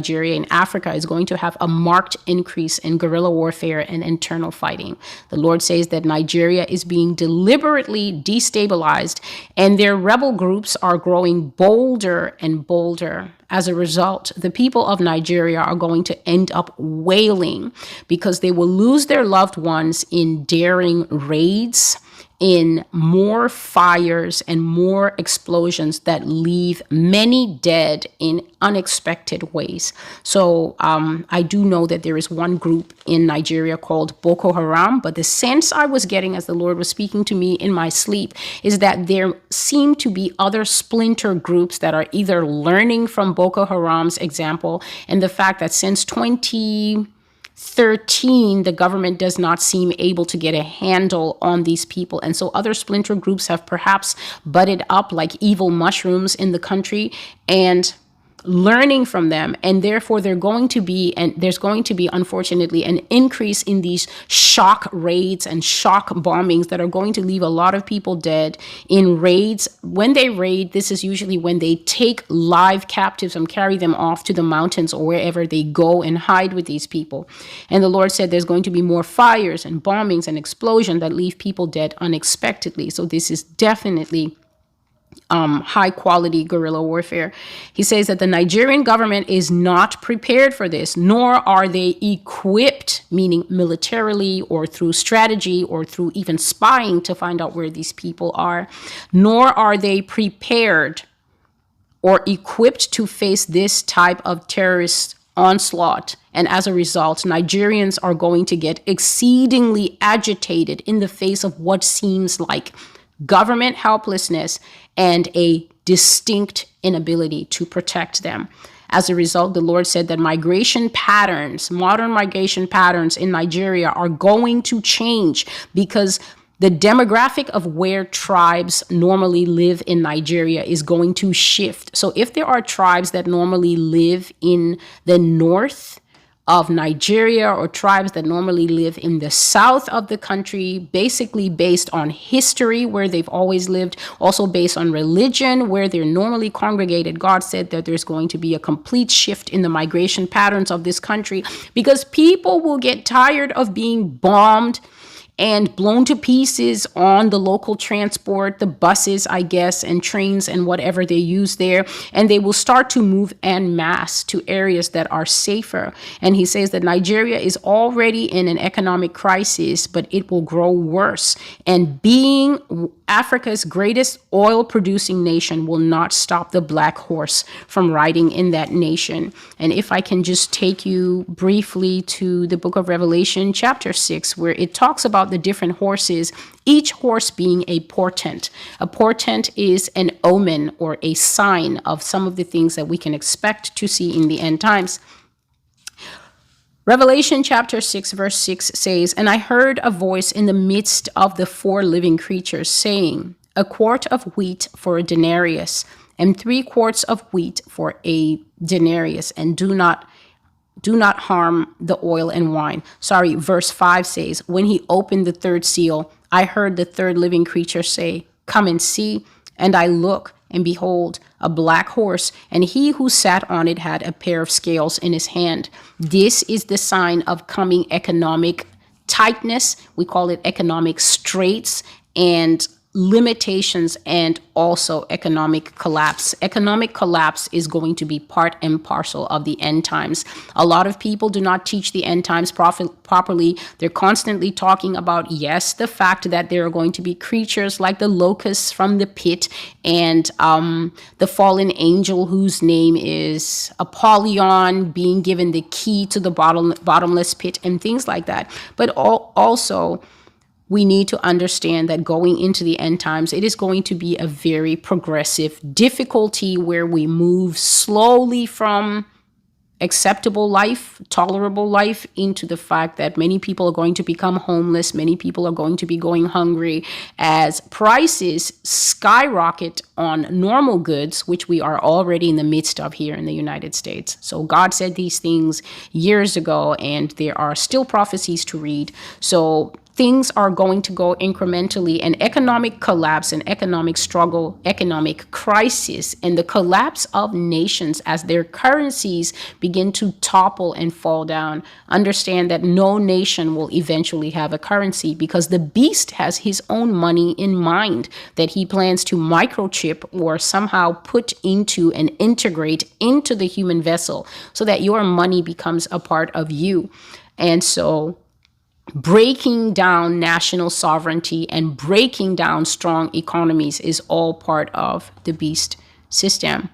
Nigeria in Africa is going to have a marked increase in guerrilla warfare and internal fighting. The Lord says that Nigeria is being deliberately destabilized, and their rebel groups are growing bolder and bolder. As a result, the people of Nigeria are going to end up wailing because they will lose their loved ones in daring raids, in more fires and more explosions that leave many dead in unexpected ways. So I do know that there is one group in Nigeria called Boko Haram, but the sense I was getting as the Lord was speaking to me in my sleep is that there seem to be other splinter groups that are either learning from Boko Haram's example and the fact that since 2013, the government does not seem able to get a handle on these people. And so other splinter groups have perhaps budded up like evil mushrooms in the country, and learning from them, and therefore there's going to be unfortunately an increase in these shock raids and shock bombings that are going to leave a lot of people dead in raids. When they raid, this is usually when they take live captives and carry them off to the mountains or wherever they go and hide with these people. And the Lord said there's going to be more fires and bombings and explosions that leave people dead unexpectedly. So this is definitely high quality guerrilla warfare. He says that the Nigerian government is not prepared for this, nor are they equipped, meaning militarily or through strategy or through even spying to find out where these people are, nor are they prepared or equipped to face this type of terrorist onslaught. And as a result, Nigerians are going to get exceedingly agitated in the face of what seems like government helplessness and a distinct inability to protect them. As a result, the Lord said that modern migration patterns in Nigeria are going to change because the demographic of where tribes normally live in Nigeria is going to shift. So if there are tribes that normally live in the north of Nigeria or tribes that normally live in the south of the country, basically based on history where they've always lived, also based on religion where they're normally congregated, God said that there's going to be a complete shift in the migration patterns of this country because people will get tired of being bombed and blown to pieces on the local transport, the buses, I guess, and trains and whatever they use there. And they will start to move en masse to areas that are safer. And he says that Nigeria is already in an economic crisis, but it will grow worse. And being Africa's greatest oil producing nation will not stop the black horse from riding in that nation. And if I can just take you briefly to the book of Revelation, chapter 6, where it talks about the different horses, each horse being a portent. A portent is an omen or a sign of some of the things that we can expect to see in the end times. Revelation chapter 6, verse 6 says, "And I heard a voice in the midst of the four living creatures saying, 1 quart of wheat for a denarius, and 3 quarts of wheat for a denarius, and do not harm the oil and wine." Sorry, verse 5 says, "When he opened the third seal, I heard the third living creature say, 'Come and see.' And I look, and behold, a black horse, and he who sat on it had a pair of scales in his hand." This is the sign of coming economic tightness. We call it economic straits and limitations, and also economic collapse. Economic collapse is going to be part and parcel of the end times. A lot of people do not teach the end times properly. They're constantly talking about, yes, the fact that there are going to be creatures like the locusts from the pit and the fallen angel whose name is Apollyon being given the key to the bottomless pit and things like that. But also, we need to understand that going into the end times, it is going to be a very progressive difficulty where we move slowly from acceptable life, tolerable life, into the fact that many people are going to become homeless. Many people are going to be going hungry as prices skyrocket on normal goods, which we are already in the midst of here in the United States. So God said these things years ago, and there are still prophecies to read. So things are going to go incrementally, and economic collapse and economic struggle, economic crisis, and the collapse of nations as their currencies begin to topple and fall down. Understand that no nation will eventually have a currency, because the beast has his own money in mind that he plans to microchip or somehow put into and integrate into the human vessel so that your money becomes a part of you. And so breaking down national sovereignty and breaking down strong economies is all part of the beast system.